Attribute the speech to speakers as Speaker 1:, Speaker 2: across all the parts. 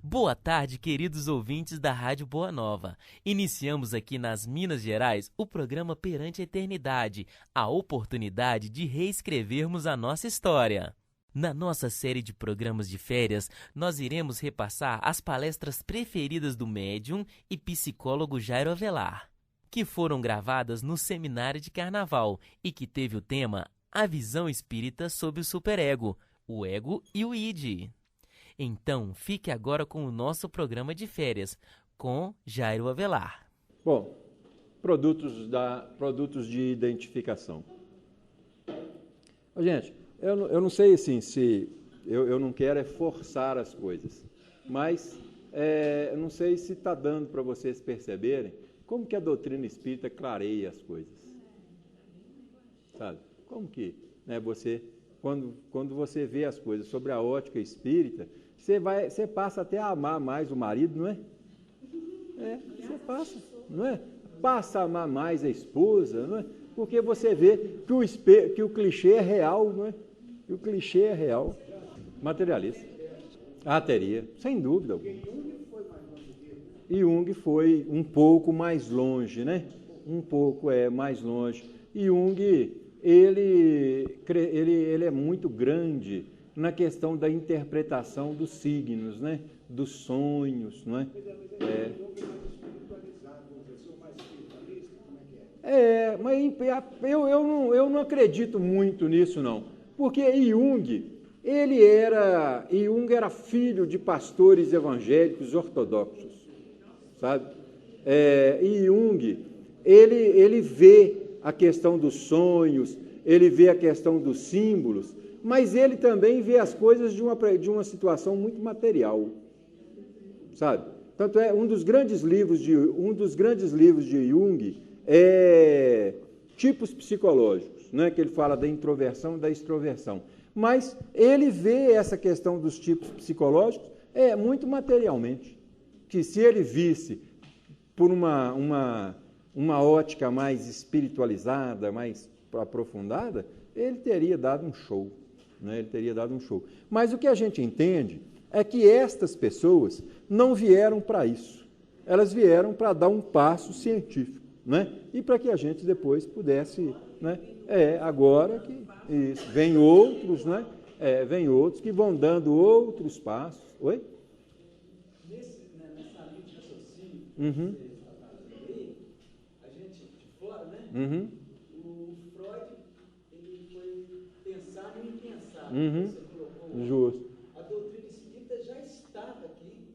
Speaker 1: Boa tarde, queridos ouvintes da Rádio Boa Nova. Iniciamos aqui nas Minas Gerais o programa Perante a Eternidade, a oportunidade de reescrevermos a nossa história. Na nossa série de programas de férias, nós iremos repassar as palestras preferidas do médium e psicólogo Jairo Avelar, que foram gravadas no Seminário de Carnaval e que teve o tema A Visão Espírita sobre o Superego, o Ego e o Id. Então, fique agora com o nosso programa de férias, com Jairo Avelar.
Speaker 2: Bom, produtos de identificação. Gente, eu não sei assim, se eu não quero forçar as coisas, mas eu não sei se está dando para vocês perceberem como que a doutrina espírita clareia as coisas. Sabe? Como que você, quando você vê as coisas sobre a ótica espírita, você passa até a amar mais o marido, não é? Você passa, não é? Passa a amar mais a esposa, não é? Porque você vê que o clichê é real, não é? Que o clichê é real. Materialista. Teria, sem dúvida alguma. E Jung foi um pouco mais longe, né? Um pouco mais longe. E Jung, ele é muito grande na questão da interpretação dos signos, né? Dos sonhos, não é? Mas eu não acredito muito nisso, não. Porque Jung era filho de pastores evangélicos ortodoxos, sabe? E Jung, ele vê a questão dos sonhos, ele vê a questão dos símbolos, mas ele também vê as coisas de uma situação muito material, sabe? Tanto um dos grandes livros de Jung é Tipos Psicológicos, né? Que ele fala da introversão e da extroversão. Mas ele vê essa questão dos tipos psicológicos muito materialmente, que se ele visse por uma ótica mais espiritualizada, mais aprofundada, ele teria dado um show. Né? Ele teria dado um show. Mas o que a gente entende é que estas pessoas não vieram para isso. Elas vieram para dar um passo científico, né? E para que a gente depois pudesse... Né? Agora que isso, vem outros, né? Vem outros que vão dando outros passos. Oi?
Speaker 3: Nessa linha de raciocínio que você está fazendo aí, a gente de fora, né? O Freud, ele foi pensar no impensável, você colocou.
Speaker 2: Justo.
Speaker 3: A doutrina espírita já estava aqui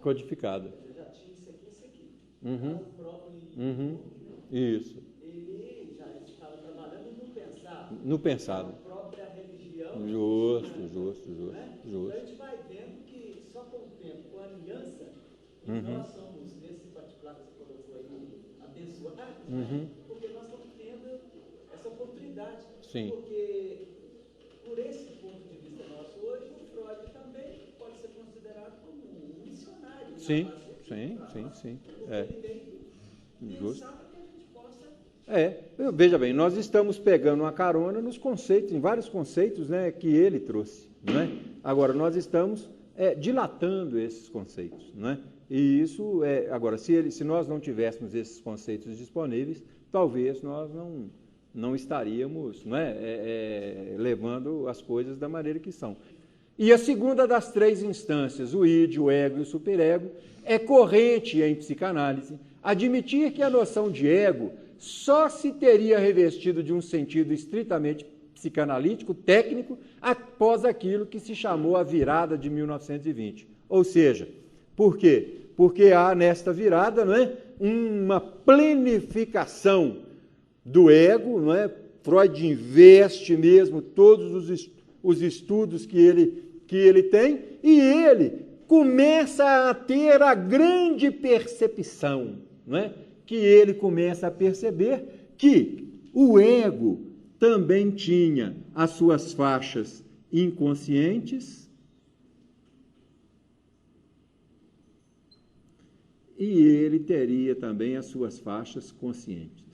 Speaker 2: Codificada.
Speaker 3: Já tinha isso aqui.
Speaker 2: O
Speaker 3: próprio
Speaker 2: Isso.
Speaker 3: Ele já estava trabalhando
Speaker 2: no pensado.
Speaker 3: A própria religião.
Speaker 2: Justo.
Speaker 3: Né? Então a gente vai vendo que só com o tempo, com a aliança, nós somos, nesse particular que você colocou aí, abençoados, né? Porque nós estamos tendo essa oportunidade.
Speaker 2: Sim.
Speaker 3: Porque, por esse ponto de vista nosso hoje, o Freud também pode ser considerado como um missionário.
Speaker 2: Sim.
Speaker 3: Justo.
Speaker 2: Veja bem, nós estamos pegando uma carona nos conceitos, em vários conceitos, né, que ele trouxe, não é? Agora, nós estamos dilatando esses conceitos, não é? E isso, agora, se nós não tivéssemos esses conceitos disponíveis, talvez nós não estaríamos, não é, levando as coisas da maneira que são. E a segunda das três instâncias, o id, o ego e o superego, é corrente em psicanálise admitir que a noção de ego só se teria revestido de um sentido estritamente psicanalítico, técnico, após aquilo que se chamou a virada de 1920. Ou seja, por quê? Porque há nesta virada, não é, uma plenificação do ego, não é? Freud investe mesmo todos os estudos que ele tem, e ele começa a ter a grande percepção, não é? Que ele começa a perceber que o ego também tinha as suas faixas inconscientes e ele teria também as suas faixas conscientes.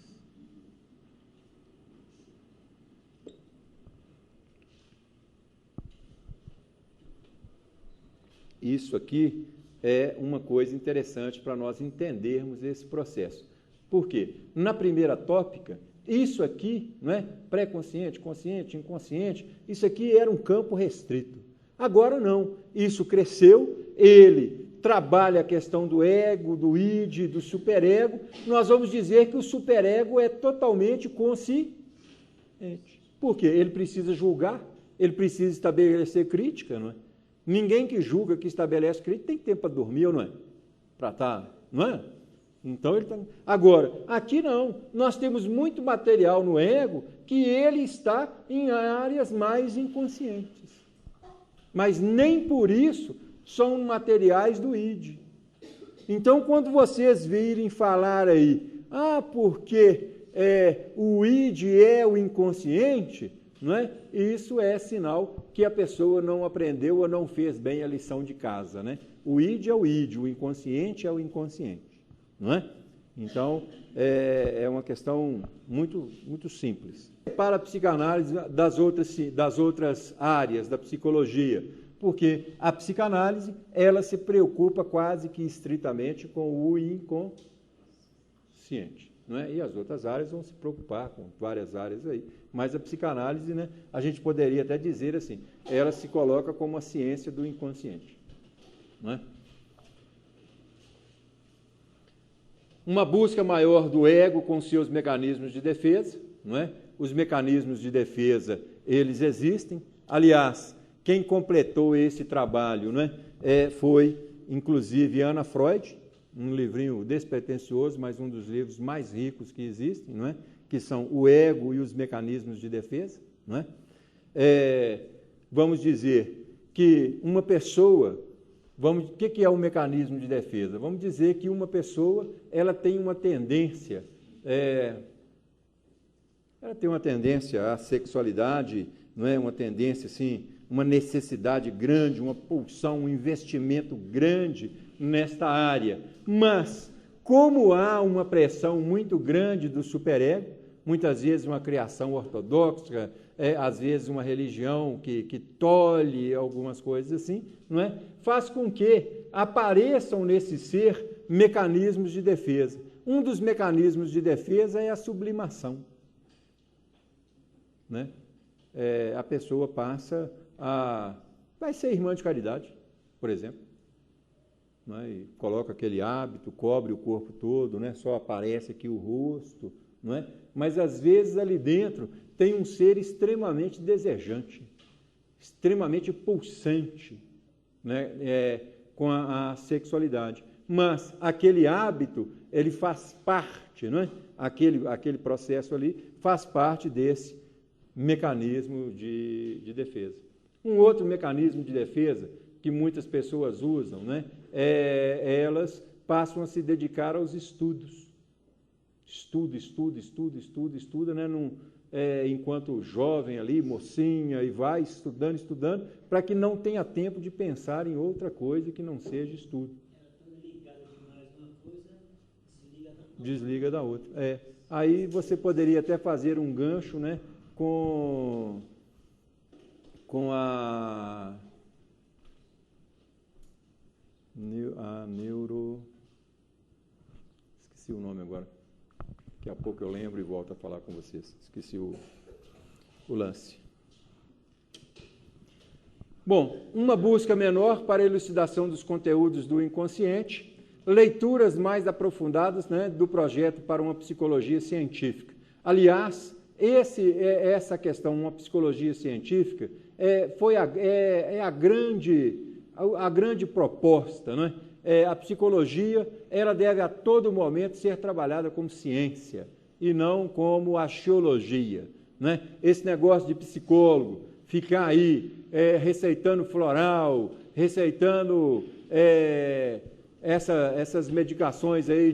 Speaker 2: isso aqui é uma coisa interessante para nós entendermos esse processo. Por quê? Na primeira tópica, isso aqui, não é? Pré-consciente, consciente, inconsciente, isso aqui era um campo restrito. Agora não, isso cresceu, ele trabalha a questão do ego, do id, do superego. Nós vamos dizer que o superego é totalmente consciente. Por quê? Ele precisa julgar, ele precisa estabelecer crítica, não é? Ninguém que julga, que estabelece crítica, tem tempo para dormir, ou não é? Para estar, não é? Então, ele tá... Agora, aqui não, nós temos muito material no ego que ele está em áreas mais inconscientes. Mas nem por isso são materiais do id. Então, quando vocês virem falar aí, porque o id é o inconsciente, não é? Isso é sinal que a pessoa não aprendeu ou não fez bem a lição de casa, né? O id é o id, o inconsciente é o inconsciente, não é? Então, é uma questão muito, muito simples. Para a psicanálise das outras áreas da psicologia, porque a psicanálise, ela se preocupa quase que estritamente com o inconsciente, não é? E as outras áreas vão se preocupar com várias áreas aí. Mas a psicanálise, né, a gente poderia até dizer assim, ela se coloca como a ciência do inconsciente, não é? Uma busca maior do ego com seus mecanismos de defesa, não é? Os mecanismos de defesa, eles existem. Aliás, quem completou esse trabalho, não é? Foi, inclusive, Ana Freud, um livrinho despretensioso, mas um dos livros mais ricos que existem, não é? Que são o ego e os mecanismos de defesa, não é? Vamos dizer que uma pessoa, o que é o mecanismo de defesa? Vamos dizer que uma pessoa, ela tem uma tendência à sexualidade, não é? Uma tendência assim, uma necessidade grande, uma pulsão, um investimento grande nesta área. Mas, como há uma pressão muito grande do superego, muitas vezes uma criação ortodoxa, às vezes uma religião que tolhe algumas coisas assim, não é? Faz com que apareçam nesse ser mecanismos de defesa. Um dos mecanismos de defesa é a sublimação, né? A pessoa passa vai ser irmã de caridade, por exemplo, não é? E coloca aquele hábito, cobre o corpo todo, né? Só aparece aqui o rosto, não é? Mas às vezes ali dentro tem um ser extremamente desejante, extremamente pulsante, né? Com a sexualidade. Mas aquele hábito, ele faz parte, não é? Aquele processo ali faz parte desse mecanismo de defesa. Um outro mecanismo de defesa que muitas pessoas usam, né? Elas passam a se dedicar aos estudos. Estuda, né? Enquanto jovem ali, mocinha, e vai estudando, para que não tenha tempo de pensar em outra coisa que não seja estudo. Desliga da outra. Aí você poderia até fazer um gancho, né? Com a neuro... Esqueci o nome agora. Daqui a pouco eu lembro e volto a falar com vocês. Esqueci o lance. Bom, uma busca menor para a elucidação dos conteúdos do inconsciente, leituras mais aprofundadas, né, do projeto para uma psicologia científica. Aliás, essa questão, uma psicologia científica, foi a grande proposta, né? A psicologia, ela deve a todo momento ser trabalhada como ciência e não como axiologia, né? Esse negócio de psicólogo, ficar aí receitando floral, receitando essas medicações aí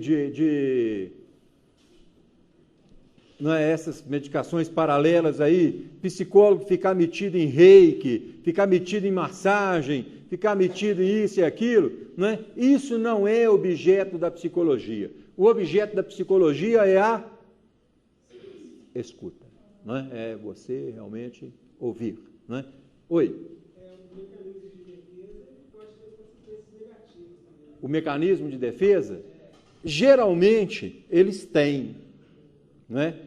Speaker 2: não é, essas medicações paralelas aí, psicólogo ficar metido em reiki, ficar metido em massagem, ficar metido em isso e aquilo, não é? Isso não é objeto da psicologia. O objeto da psicologia é a escuta, não é? É você realmente ouvir, não é? Oi.
Speaker 3: O mecanismo de defesa pode ser considerado
Speaker 2: o mecanismo de defesa, geralmente eles têm, né?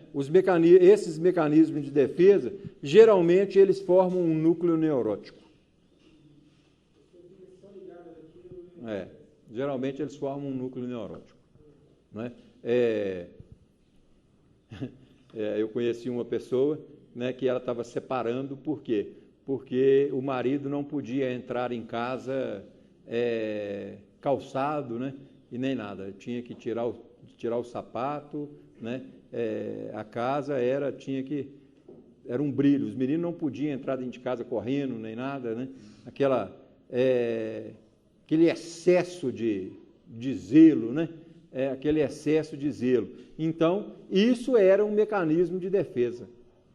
Speaker 2: Esses mecanismos de defesa, geralmente eles formam um núcleo neurótico. Geralmente eles formam um núcleo neurótico, né? Eu conheci uma pessoa, né, que ela estava separando, por quê? Porque o marido não podia entrar em casa calçado, né, e nem nada, tinha que tirar o sapato, né, a casa era um brilho, os meninos não podiam entrar dentro de casa correndo, nem nada, né, aquele excesso de zelo, né, aquele excesso de zelo. Então, isso era um mecanismo de defesa,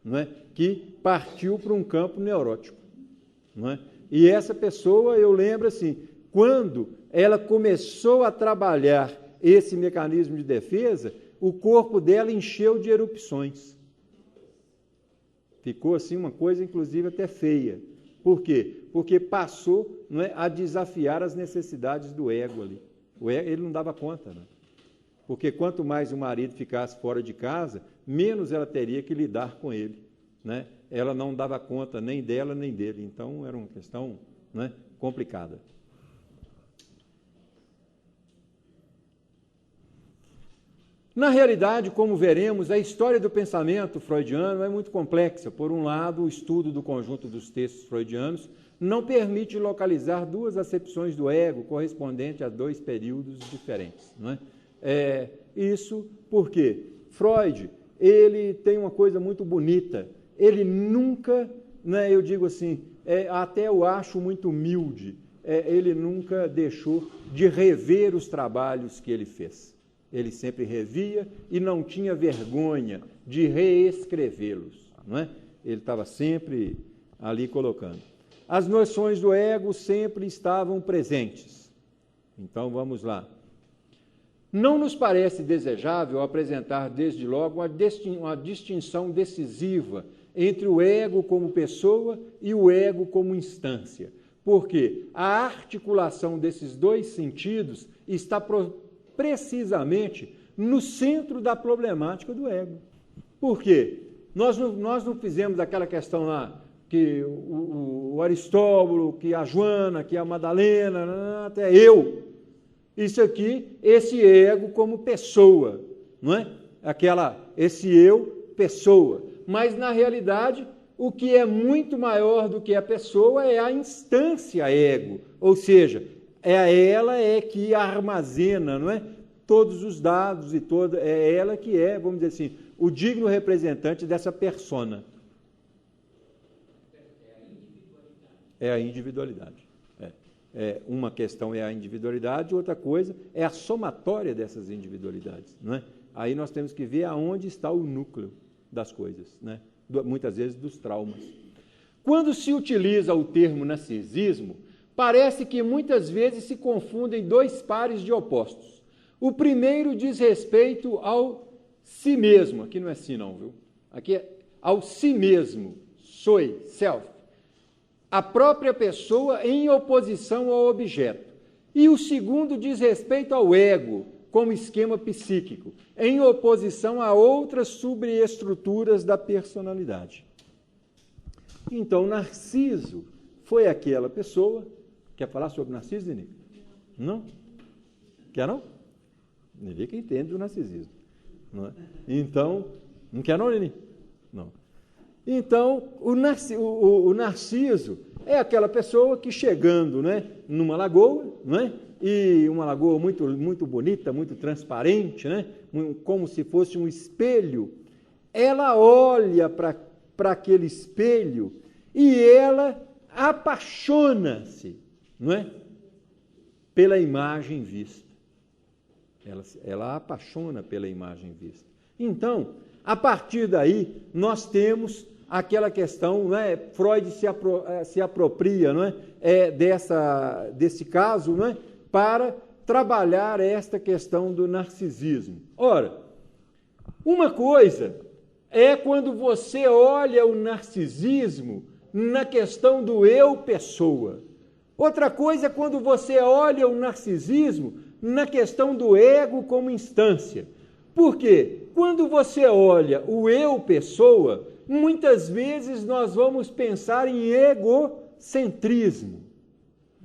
Speaker 2: não é? Que partiu para um campo neurótico, não é? E essa pessoa, eu lembro assim, quando ela começou a trabalhar esse mecanismo de defesa, o corpo dela encheu de erupções. Ficou assim uma coisa, inclusive, até feia. Por quê? Porque passou, não é, a desafiar as necessidades do ego ali. O ego, ele não dava conta, né? Porque quanto mais o marido ficasse fora de casa, menos ela teria que lidar com ele, né? Ela não dava conta nem dela nem dele, então era uma questão, né, complicada. Na realidade, como veremos, a história do pensamento freudiano é muito complexa. Por um lado, o estudo do conjunto dos textos freudianos não permite localizar duas acepções do ego correspondentes a dois períodos diferentes, não é? Isso porque Freud, ele tem uma coisa muito bonita, ele nunca, né, eu digo assim, até eu acho muito humilde, ele nunca deixou de rever os trabalhos que ele fez. Ele sempre revia e não tinha vergonha de reescrevê-los, não é? Ele estava sempre ali colocando. As noções do ego sempre estavam presentes. Então, vamos lá. Não nos parece desejável apresentar, desde logo, uma distinção decisiva entre o ego como pessoa e o ego como instância, porque a articulação desses dois sentidos está precisamente no centro da problemática do ego. Por quê? Nós não fizemos aquela questão lá, que o Aristóbulo, que a Joana, que a Madalena, até eu. Isso aqui, esse ego como pessoa, não é? Esse eu, pessoa. Mas, na realidade, o que é muito maior do que a pessoa é a instância ego, ou seja, ela que armazena, não é? Todos os dados e é ela que é, vamos dizer assim, o digno representante dessa persona. É a individualidade. Uma questão é a individualidade, outra coisa é a somatória dessas individualidades, não é? Aí nós temos que ver aonde está o núcleo das coisas, né? Muitas vezes dos traumas. Quando se utiliza o termo narcisismo, parece que muitas vezes se confundem dois pares de opostos. O primeiro diz respeito ao si mesmo, aqui não é si não, viu? Aqui é ao si mesmo, soy, self. A própria pessoa em oposição ao objeto. E o segundo diz respeito ao ego, como esquema psíquico, em oposição a outras subestruturas da personalidade. Então, Narciso foi aquela pessoa... Quer falar sobre Narciso, Nini? Não? Quer não? Ninguém que entende do narcisismo. Não é? Então, não quer não, Nini? Não. Então, o Narciso é aquela pessoa que chegando, né, numa lagoa, né, e uma lagoa muito, muito bonita, muito transparente, né, como se fosse um espelho, ela olha para aquele espelho e ela apaixona-se, não é? Pela imagem vista. Ela apaixona pela imagem vista. Então, a partir daí, nós temos aquela questão, né? Freud se apropria, não é? Desse caso, não é? Para trabalhar esta questão do narcisismo. Ora, uma coisa é quando você olha o narcisismo na questão do eu pessoa. Outra coisa é quando você olha o narcisismo na questão do ego como instância. Por quê? Quando você olha o eu pessoa, muitas vezes nós vamos pensar em egocentrismo,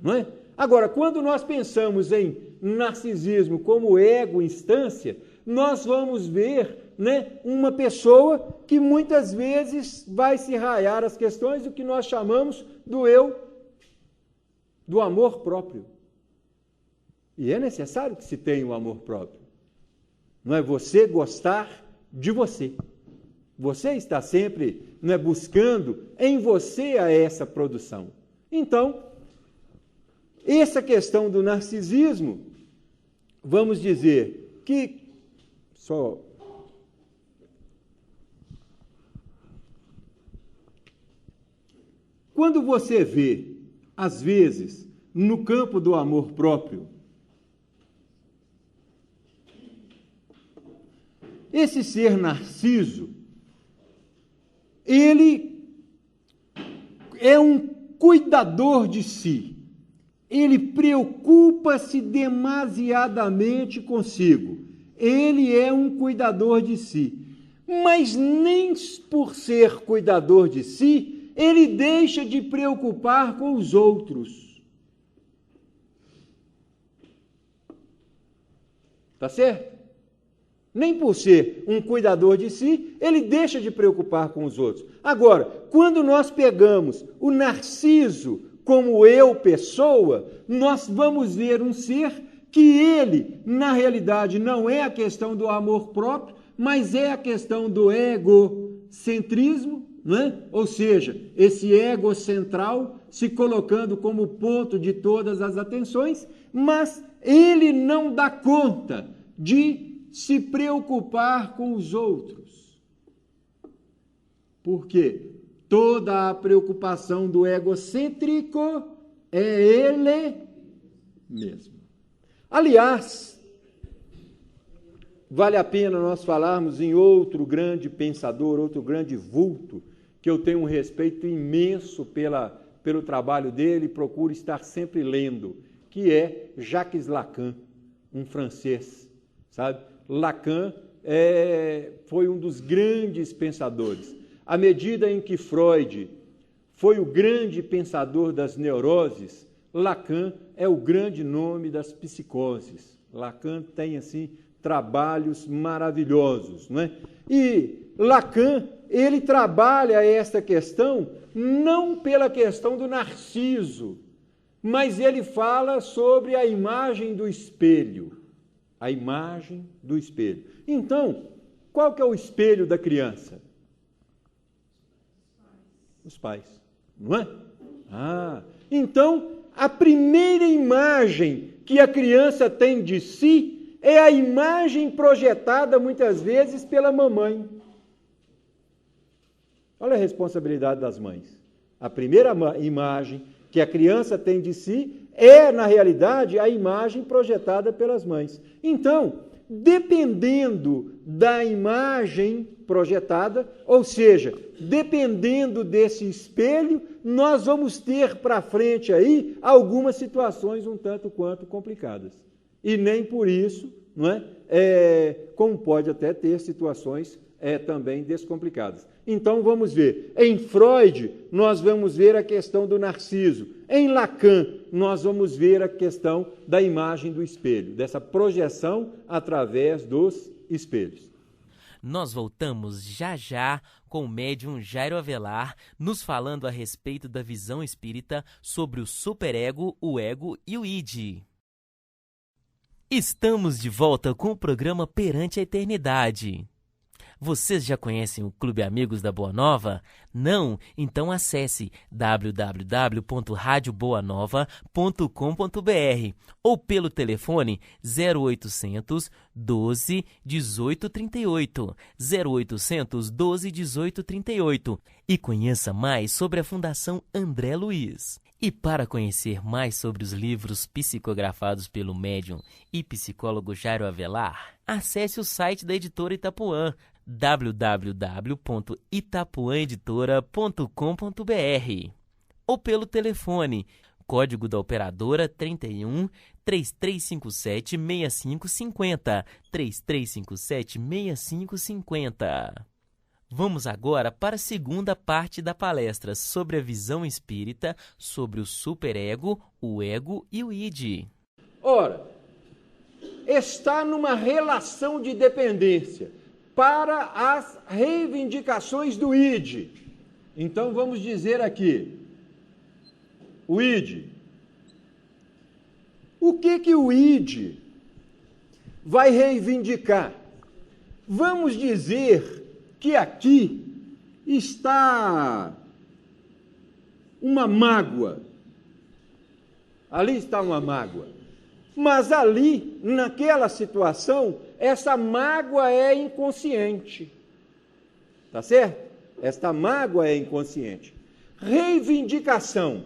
Speaker 2: não é? Agora, quando nós pensamos em narcisismo como ego instância, nós vamos ver, né, uma pessoa que muitas vezes vai se raiar as questões do que nós chamamos do eu, do amor próprio. E é necessário que se tenha o amor próprio. Não é você gostar de você. Você está sempre, não é, buscando em você a essa produção. Então, essa questão do narcisismo, vamos dizer que quando você vê, às vezes, no campo do amor próprio, esse ser narciso, ele é um cuidador de si. Ele preocupa-se demasiadamente consigo. Ele é um cuidador de si. Mas nem por ser cuidador de si, ele deixa de preocupar com os outros. Tá certo? Nem por ser um cuidador de si, ele deixa de preocupar com os outros. Agora, quando nós pegamos o narciso como eu, pessoa, nós vamos ver um ser que ele, na realidade, não é a questão do amor próprio, mas é a questão do egocentrismo, né? Ou seja, esse ego central se colocando como ponto de todas as atenções, mas ele não dá conta de se preocupar com os outros. Por quê? Toda a preocupação do egocêntrico é ele mesmo. Aliás, vale a pena nós falarmos em outro grande pensador, outro grande vulto, que eu tenho um respeito imenso pelo trabalho dele e procuro estar sempre lendo, que é Jacques Lacan, um francês, sabe? Lacan foi um dos grandes pensadores. À medida em que Freud foi o grande pensador das neuroses, Lacan é o grande nome das psicoses. Lacan tem, assim, trabalhos maravilhosos, não é? E Lacan, ele trabalha esta questão não pela questão do narciso, mas ele fala sobre a imagem do espelho. A imagem do espelho. Então, qual que é o espelho da criança? Os pais, não é? Então, a primeira imagem que a criança tem de si é a imagem projetada, muitas vezes, pela mamãe. Olha a responsabilidade das mães. A primeira imagem que a criança tem de si é, na realidade, a imagem projetada pelas mães. Então, dependendo da imagem projetada, ou seja, dependendo desse espelho, nós vamos ter para frente aí algumas situações um tanto quanto complicadas. E nem por isso, não é? Como pode até ter situações também descomplicadas. Então, vamos ver. Em Freud, nós vamos ver a questão do narciso. Em Lacan, nós vamos ver a questão da imagem do espelho, dessa projeção através dos espelhos.
Speaker 1: Nós voltamos já já com o médium Jairo Avelar, nos falando a respeito da visão espírita sobre o superego, o ego e o id. Estamos de volta com o programa Perante a Eternidade. Vocês já conhecem o Clube Amigos da Boa Nova? Não? Então acesse www.radioboanova.com.br ou pelo telefone 0800 12 18 38, 0800 12 18 38 e conheça mais sobre a Fundação André Luiz. E para conhecer mais sobre os livros psicografados pelo médium e psicólogo Jairo Avelar, acesse o site da editora Itapuã, www.itapuãeditora.com.br ou pelo telefone Código da operadora 31 3357 6550. 3357 6550. Vamos agora para a segunda parte da palestra sobre a visão espírita, sobre o superego, o ego e o id.
Speaker 2: Ora, está numa relação de dependência para as reivindicações do id. Então vamos dizer aqui, o id. O que o id vai reivindicar? Vamos dizer que aqui está uma mágoa. Ali está uma mágoa. Mas ali, naquela situação, essa mágoa é inconsciente. Tá certo? Esta mágoa é inconsciente. Reivindicação.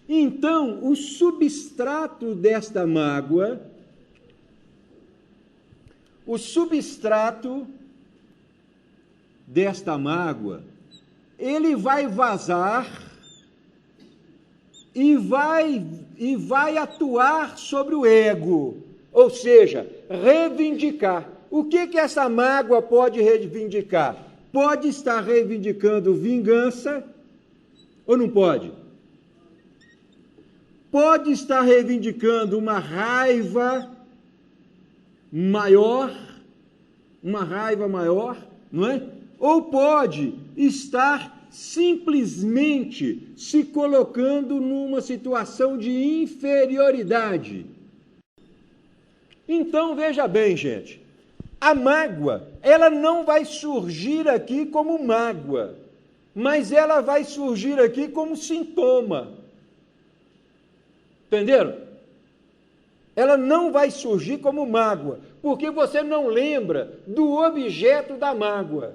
Speaker 2: Então, o substrato desta mágoa, ele vai vazar e vai atuar sobre o ego, ou seja, reivindicar. O que essa mágoa pode reivindicar? Pode estar reivindicando vingança ou não pode? Pode estar reivindicando uma raiva maior, não é? Ou pode estar simplesmente se colocando numa situação de inferioridade. Então, veja bem, gente, a mágoa, ela não vai surgir aqui como mágoa, mas ela vai surgir aqui como sintoma. Entenderam? Ela não vai surgir como mágoa, porque você não lembra do objeto da mágoa.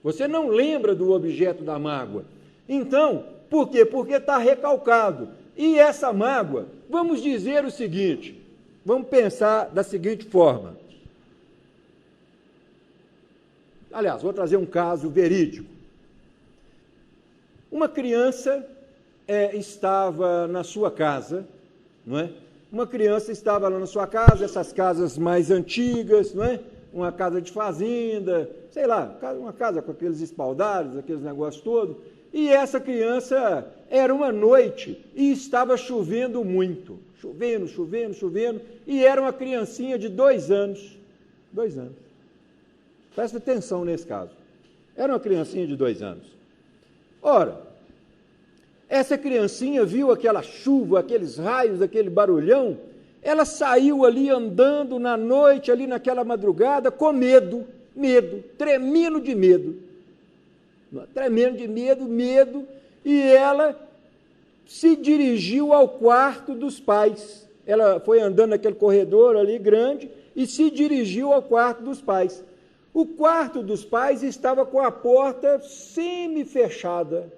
Speaker 2: Você não lembra do objeto da mágoa. Então, por quê? Porque está recalcado. E essa mágoa, vamos dizer o seguinte, vamos pensar da seguinte forma. Aliás, vou trazer um caso verídico. Uma criança estava na sua casa, não é? Uma criança estava lá na sua casa, essas casas mais antigas, não é? Uma casa de fazenda, sei lá, uma casa com aqueles espaldares, aqueles negócios todos, e essa criança, era uma noite, e estava chovendo muito, chovendo, e era uma criancinha de 2 anos, 2 anos, presta atenção nesse caso, era uma criancinha de 2 anos. Ora, essa criancinha viu aquela chuva, aqueles raios, aquele barulhão, ela saiu ali andando na noite, ali naquela madrugada, com medo, tremendo de medo, e ela se dirigiu ao quarto dos pais. Ela foi andando naquele corredor ali grande e se dirigiu ao quarto dos pais. O quarto dos pais estava com a porta semi-fechada.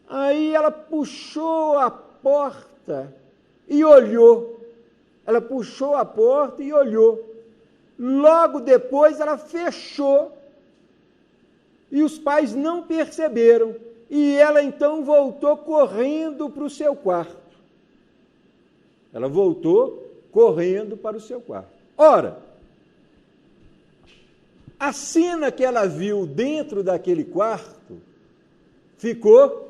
Speaker 2: Aí ela puxou a porta e olhou. Logo depois ela fechou e os pais não perceberam. E ela então voltou correndo para o seu quarto. Ora, a cena que ela viu dentro daquele quarto ficou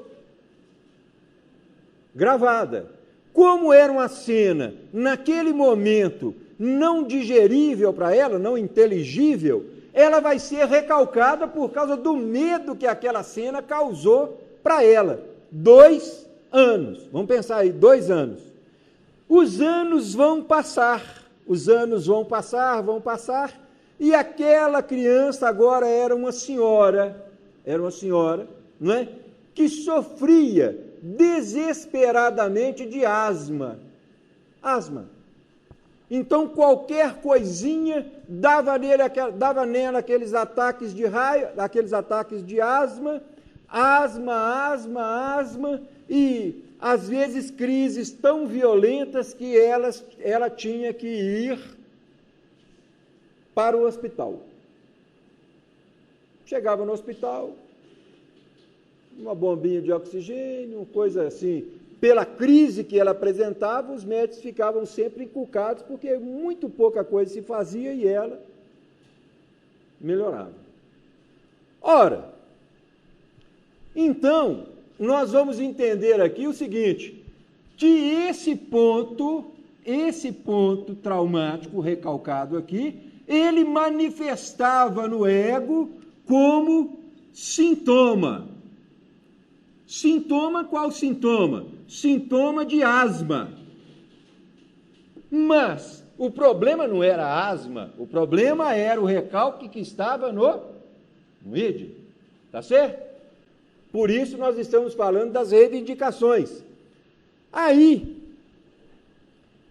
Speaker 2: gravada. Como era uma cena, naquele momento, não digerível para ela, não inteligível, ela vai ser recalcada por causa do medo que aquela cena causou para ela. 2 anos, vamos pensar aí, 2 anos. Os anos vão passar, e aquela criança agora era uma senhora, não é? Que sofria desesperadamente de asma. Então, qualquer coisinha dava nela aqueles ataques de raio, aqueles ataques de asma, e às vezes crises tão violentas que ela tinha que ir para o hospital. Chegava no hospital, uma bombinha de oxigênio, coisa assim. Pela crise que ela apresentava, os médicos ficavam sempre encucados, porque muito pouca coisa se fazia e ela melhorava. Ora, então, nós vamos entender aqui o seguinte, que esse ponto traumático recalcado aqui, ele manifestava no ego como sintoma. Sintoma, qual sintoma? Sintoma de asma. Mas o problema não era a asma, o problema era o recalque que estava no id. Tá certo? Por isso nós estamos falando das reivindicações. Aí,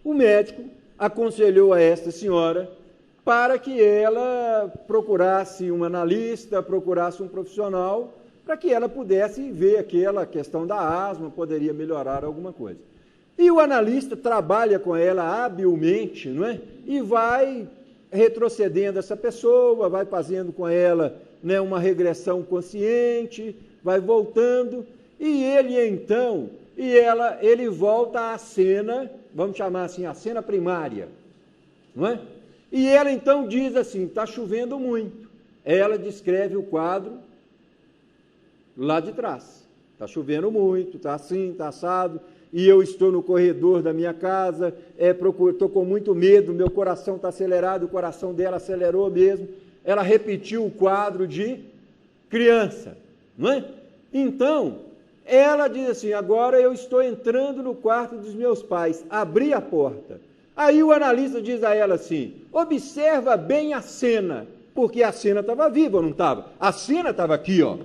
Speaker 2: o médico aconselhou a esta senhora para que ela procurasse um analista, procurasse um profissional, para que ela pudesse ver aquela questão da asma, poderia melhorar alguma coisa. E o analista trabalha com ela habilmente, não é? E vai retrocedendo essa pessoa, vai fazendo com ela, né, uma regressão consciente, vai voltando, e ele então, ele volta à cena, vamos chamar assim, a cena primária, não é? E ela então diz assim, está chovendo muito. Ela descreve o quadro lá de trás. Está chovendo muito, está assim, está assado, e eu estou no corredor da minha casa, estou com muito medo, meu coração está acelerado, o coração dela acelerou mesmo. Ela repetiu o quadro de criança, não é? Então, ela diz assim, agora eu estou entrando no quarto dos meus pais, abri a porta. Aí o analista diz a ela assim, observa bem a cena, porque a cena estava viva ou não estava? A cena estava aqui, ó.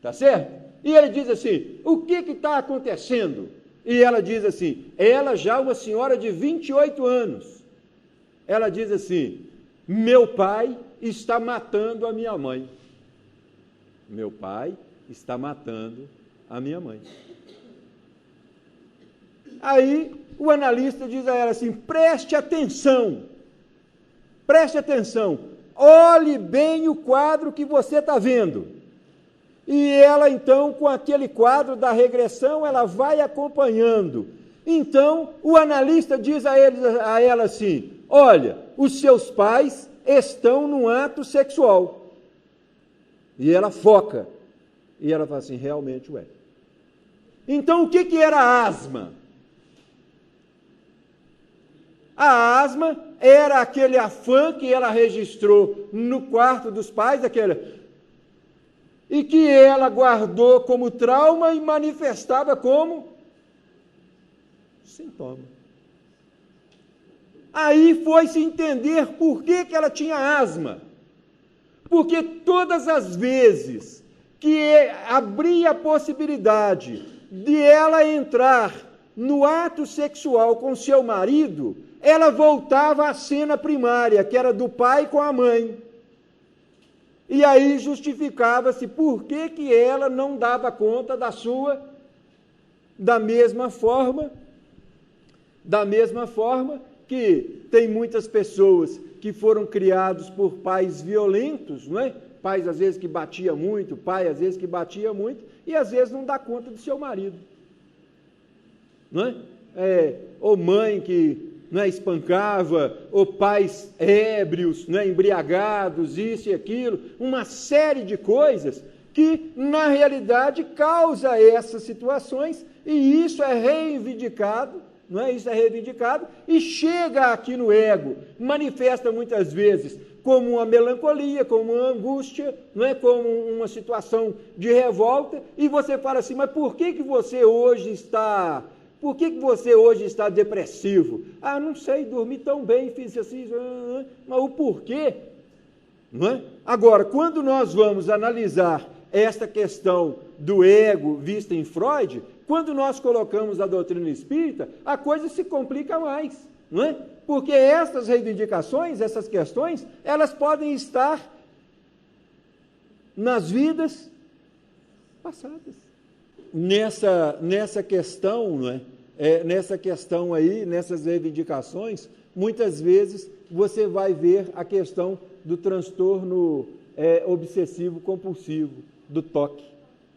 Speaker 2: Tá certo? E ele diz assim, o que está acontecendo? E ela diz assim, ela já uma senhora de 28 anos, ela diz assim, meu pai está matando a minha mãe. Meu pai está matando a minha mãe. Aí o analista diz a ela assim, preste atenção, olhe bem o quadro que você está vendo. E ela então, com aquele quadro da regressão, ela vai acompanhando. Então, o analista diz a ela assim, olha, os seus pais estão num ato sexual. E ela foca. E ela fala assim, realmente é. Então, o que era a asma? A asma era aquele afã que ela registrou no quarto dos pais, e que ela guardou como trauma e manifestava como sintoma. Aí foi-se entender por que ela tinha asma. Porque todas as vezes que abria a possibilidade de ela entrar no ato sexual com seu marido, ela voltava à cena primária, que era do pai com a mãe. E aí justificava-se por que ela não dava conta da mesma forma que tem muitas pessoas que foram criados por pais violentos, não é? Pais às vezes que batia muito, pai às vezes que batia muito, e às vezes não dá conta do seu marido, não é? Ou mãe que não é, espancava, ou pais ébrios, não é, embriagados, isso e aquilo, uma série de coisas que, na realidade, causa essas situações, e isso é reivindicado, não é? Isso é reivindicado, e chega aqui no ego, manifesta muitas vezes como uma melancolia, como uma angústia, não é? Como uma situação de revolta, e você fala assim, mas por que você hoje está... Por que você hoje está depressivo? Ah, não sei, dormi tão bem, fiz assim, mas o porquê? Não é? Agora, quando nós vamos analisar esta questão do ego vista em Freud, quando nós colocamos a doutrina espírita, a coisa se complica mais, não é? Porque essas reivindicações, essas questões, elas podem estar nas vidas passadas. Nessa questão, não é? Nessa questão aí, nessas reivindicações, muitas vezes você vai ver a questão do transtorno obsessivo-compulsivo, do toque,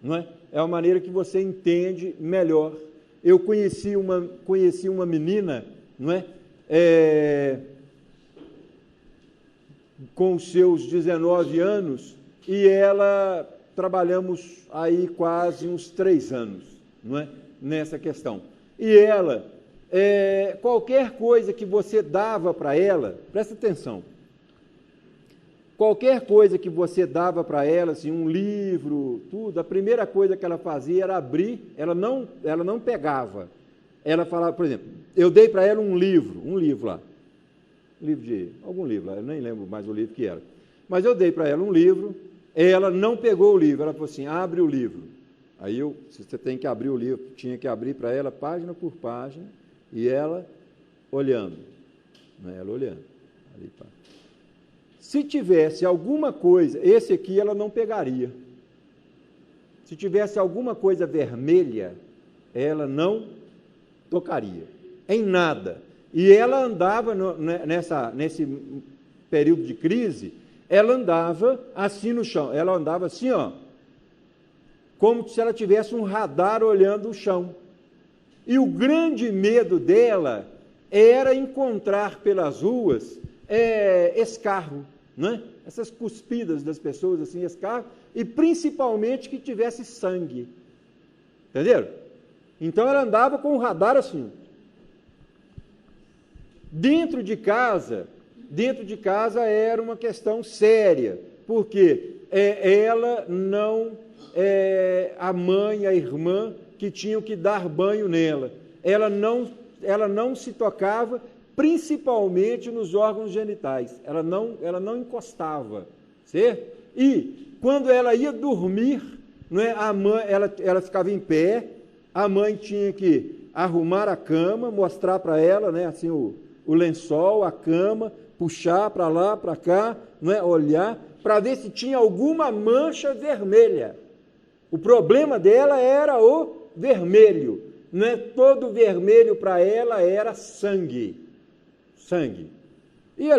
Speaker 2: não é? É uma maneira que você entende melhor. Eu conheci uma menina, não é? Com seus 19 anos, e ela, trabalhamos aí quase uns 3 anos, não é? Nessa questão. E ela, qualquer coisa que você dava para ela, presta atenção, qualquer coisa que você dava para ela, assim, um livro, tudo, a primeira coisa que ela fazia era abrir, ela não pegava. Ela falava, por exemplo, eu dei para ela um livro lá, algum livro lá, eu nem lembro mais o livro que era. Mas eu dei para ela um livro, ela não pegou o livro, ela falou assim, abre o livro. Aí você tem que abrir o livro, tinha que abrir para ela página por página, e ela olhando, né? Ela olhando. Ali, pá. Se tivesse alguma coisa, esse aqui ela não pegaria. Se tivesse alguma coisa vermelha, ela não tocaria, em nada. E ela andava, nesse período de crise, ela andava assim no chão, ela andava assim, ó, como se ela tivesse um radar olhando o chão. E o grande medo dela era encontrar pelas ruas escarro, né? Essas cuspidas das pessoas, assim, escarro, e principalmente que tivesse sangue. Entenderam? Então ela andava com o radar assim. Dentro de casa era uma questão séria, porque ela não, a mãe, a irmã, que tinham que dar banho nela, ela não se tocava, principalmente nos órgãos genitais, ela não encostava, certo? E quando ela ia dormir, não é, a mãe, ela ficava em pé, a mãe tinha que arrumar a cama, mostrar para ela, né, assim, o lençol, a cama, puxar para lá, para cá, não é, olhar, para ver se tinha alguma mancha vermelha. O problema dela era o vermelho, não é? Todo vermelho para ela era sangue. E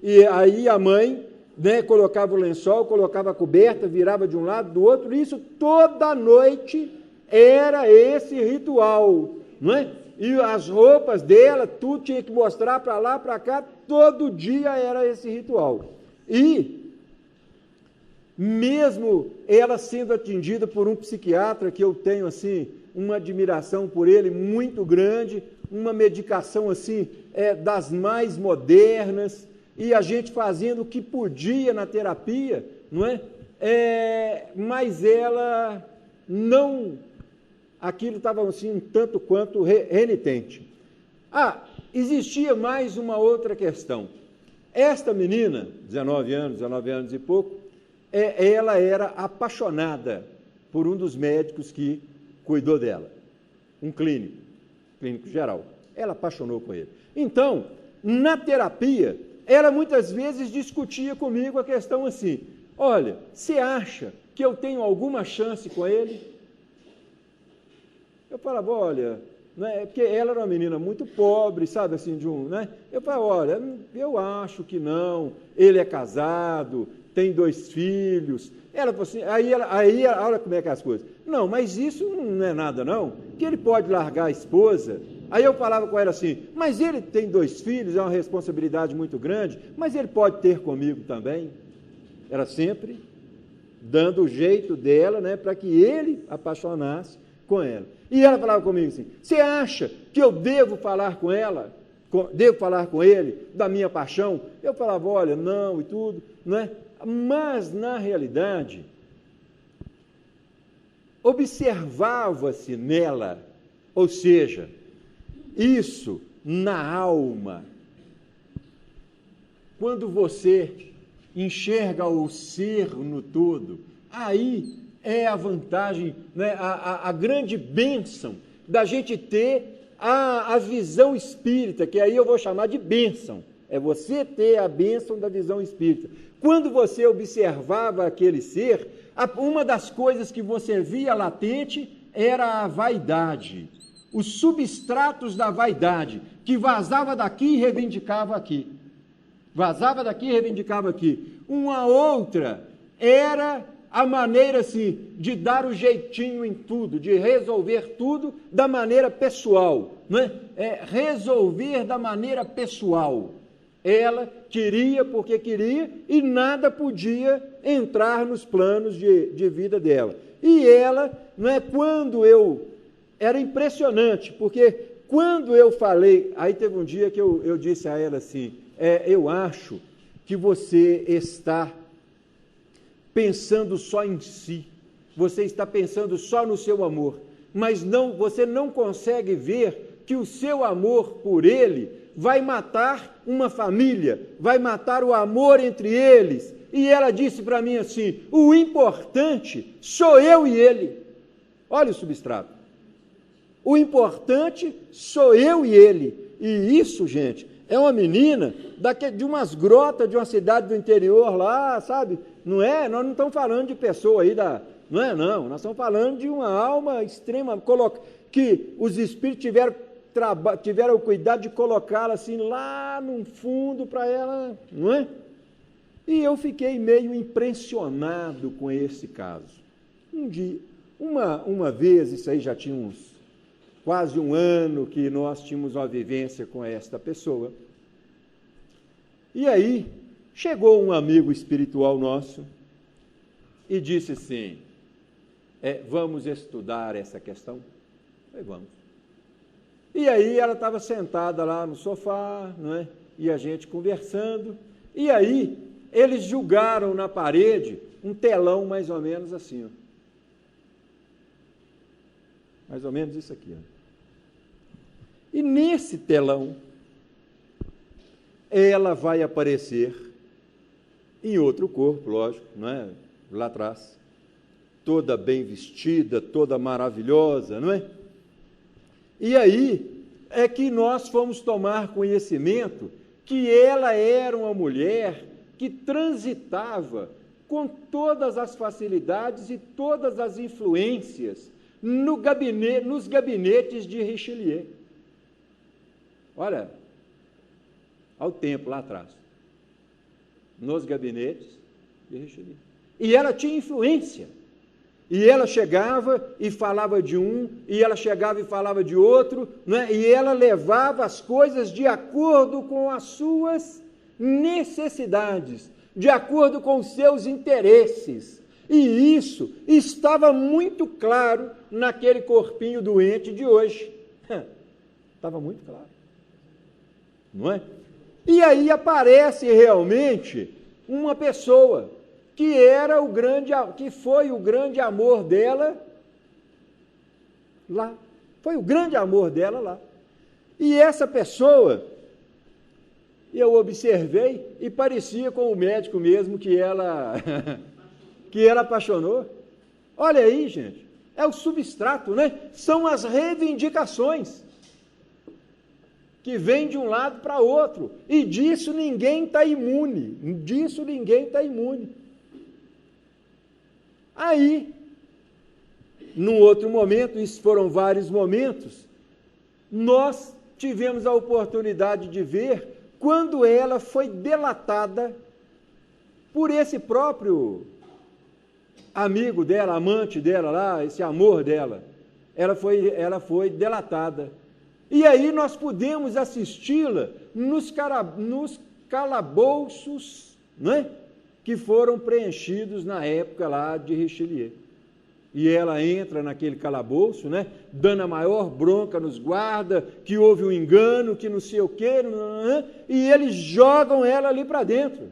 Speaker 2: e aí a mãe, né, colocava o lençol, colocava a coberta, virava de um lado, do outro, e isso toda noite era esse ritual, não é? E as roupas dela, tudo tinha que mostrar para lá, para cá, todo dia era esse ritual. E, mesmo ela sendo atendida por um psiquiatra, que eu tenho, assim, uma admiração por ele muito grande, uma medicação, assim, das mais modernas, e a gente fazendo o que podia na terapia, não é? Mas ela não... Aquilo estava assim um tanto quanto renitente. Existia mais uma outra questão. Esta menina, 19 anos e pouco, ela era apaixonada por um dos médicos que cuidou dela, um clínico geral. Ela apaixonou com ele. Então, na terapia, ela muitas vezes discutia comigo a questão assim, olha, você acha que eu tenho alguma chance com ele? Eu falava, olha, né, porque ela era uma menina muito pobre, sabe, assim, né? Eu falava, olha, eu acho que não, ele é casado, tem 2 filhos. Ela falou assim, aí olha como é que é as coisas. Não, mas isso não é nada não, que ele pode largar a esposa. Aí eu falava com ela assim, mas ele tem 2 filhos, é uma responsabilidade muito grande, mas ele pode ter comigo também. Era sempre dando o jeito dela, né, para que ele apaixonasse com ela. E ela falava comigo assim, você acha que eu devo falar com ela, devo falar com ele da minha paixão? Eu falava, olha, não e tudo, não é? Mas, na realidade, observava-se nela, ou seja, isso na alma. Quando você enxerga o ser no todo, aí é a vantagem, né, a grande bênção da gente ter a visão espírita, que aí eu vou chamar de bênção, é você ter a bênção da visão espírita. Quando você observava aquele ser, uma das coisas que você via latente era a vaidade, os substratos da vaidade, que vazava daqui e reivindicava aqui. Vazava daqui e reivindicava aqui. Uma outra era a maneira, assim, de dar o jeitinho em tudo, de resolver tudo da maneira pessoal, não é? Resolver da maneira pessoal. Ela queria porque queria e nada podia entrar nos planos de vida dela. E ela, não é, era impressionante, porque quando eu falei, aí teve um dia que eu disse a ela assim, eu acho que você está pensando só em si, você está pensando só no seu amor, mas você não consegue ver que o seu amor por ele vai matar uma família, vai matar o amor entre eles. E ela disse para mim assim, o importante sou eu e ele. Olha o substrato. O importante sou eu e ele. E isso, gente, é uma menina de umas grotas de uma cidade do interior lá, sabe? Não é? Nós não estamos falando de pessoa aí não é não, nós estamos falando de uma alma extrema, que os espíritos tiveram o cuidado de colocá-la assim lá no fundo para ela, não é? E eu fiquei meio impressionado com esse caso. Um dia, uma vez, isso aí já tinha quase um ano que nós tínhamos uma vivência com esta pessoa. E aí, chegou um amigo espiritual nosso e disse assim, vamos estudar essa questão? Eu falei, vamos. E aí ela estava sentada lá no sofá, não é? E a gente conversando, e aí eles julgaram na parede um telão mais ou menos assim, ó. Mais ou menos isso aqui, ó. E nesse telão, ela vai aparecer em outro corpo, lógico, não é? Lá atrás, toda bem vestida, toda maravilhosa, não é? E aí é que nós fomos tomar conhecimento que ela era uma mulher que transitava com todas as facilidades e todas as influências nos gabinetes de Richelieu. Olha, ao tempo lá atrás, nos gabinetes de Richelieu. E ela tinha influência. E ela chegava e falava de um, e ela chegava e falava de outro, né? E ela levava as coisas de acordo com as suas necessidades, de acordo com os seus interesses. E isso estava muito claro naquele corpinho doente de hoje. Estava muito claro. Não é? E aí aparece realmente uma pessoa que foi o grande amor dela lá. Foi o grande amor dela lá. E essa pessoa, eu observei e parecia com o médico mesmo que ela apaixonou. Olha aí, gente, é o substrato, né? São as reivindicações que vêm de um lado para outro. E disso ninguém está imune. Disso ninguém está imune. Aí, num outro momento, isso foram vários momentos, nós tivemos a oportunidade de ver quando ela foi delatada por esse próprio amigo dela, amante dela lá, esse amor dela. Ela foi delatada. E aí nós pudemos assisti-la nos calabouços, não é? Que foram preenchidos na época lá de Richelieu. E ela entra naquele calabouço, né, dando a maior bronca nos guardas, que houve um engano, que não sei o quê, e eles jogam ela ali para dentro.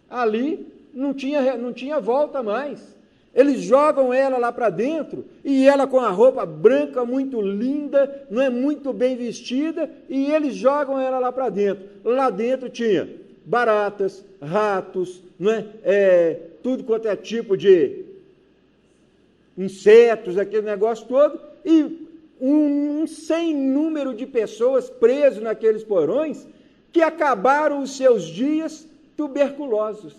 Speaker 2: Ali não tinha volta mais. Eles jogam ela lá para dentro, e ela com a roupa branca muito linda, não é, muito bem vestida, e eles jogam ela lá para dentro. Lá dentro tinha baratas, ratos, não é? Tudo quanto é tipo de insetos, aquele negócio todo, e um sem número de pessoas presas naqueles porões que acabaram os seus dias tuberculosos.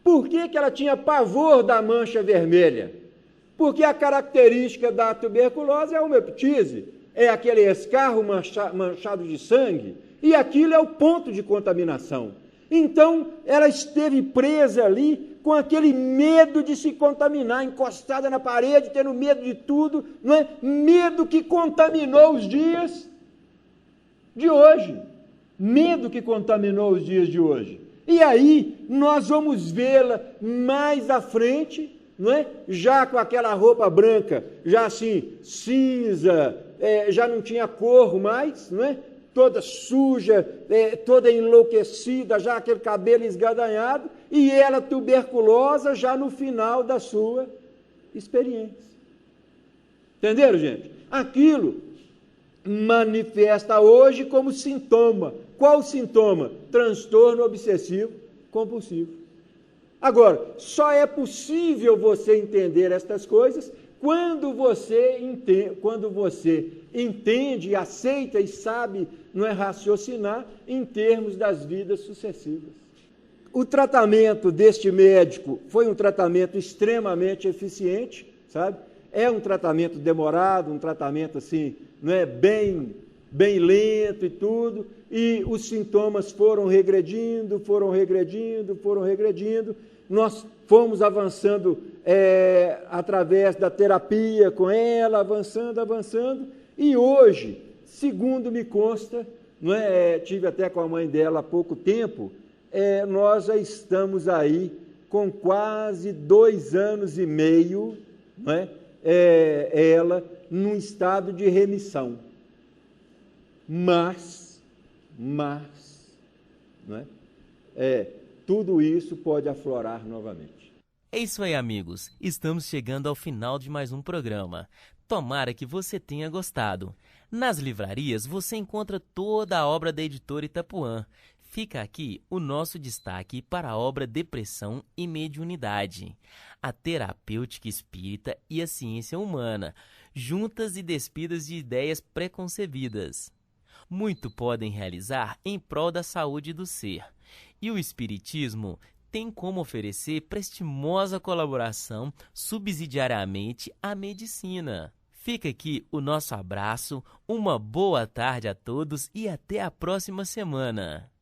Speaker 2: Por que ela tinha pavor da mancha vermelha? Porque a característica da tuberculose é a hemoptise, é aquele escarro manchado de sangue, e aquilo é o ponto de contaminação. Então, ela esteve presa ali com aquele medo de se contaminar, encostada na parede, tendo medo de tudo, não é? Medo que contaminou os dias de hoje. Medo que contaminou os dias de hoje. E aí, nós vamos vê-la mais à frente, não é? Já com aquela roupa branca, já assim, cinza, já não tinha cor mais, não é? Toda suja, toda enlouquecida, já aquele cabelo esgadanhado, e ela tuberculosa já no final da sua experiência. Entenderam, gente? Aquilo manifesta hoje como sintoma. Qual sintoma? Transtorno obsessivo compulsivo. Agora, só é possível você entender estas coisas quando você entende, aceita e sabe, não é, raciocinar em termos das vidas sucessivas. O tratamento deste médico foi um tratamento extremamente eficiente, sabe? É um tratamento demorado, um tratamento assim, não é, bem lento e tudo, e os sintomas foram regredindo. Nós fomos avançando através da terapia com ela, avançando, e hoje, segundo me consta, não é, tive até com a mãe dela há pouco tempo, nós já estamos aí com quase 2 anos e meio, não é, ela num estado de remissão. Mas, não é? Tudo isso pode aflorar novamente.
Speaker 1: É isso aí, amigos. Estamos chegando ao final de mais um programa. Tomara que você tenha gostado. Nas livrarias você encontra toda a obra da editora Itapuã. Fica aqui o nosso destaque para a obra Depressão e Mediunidade, a terapêutica espírita e a ciência humana, juntas e despidas de ideias preconcebidas. Muito podem realizar em prol da saúde do ser. E o Espiritismo tem como oferecer prestimosa colaboração subsidiariamente à medicina. Fica aqui o nosso abraço, uma boa tarde a todos e até a próxima semana.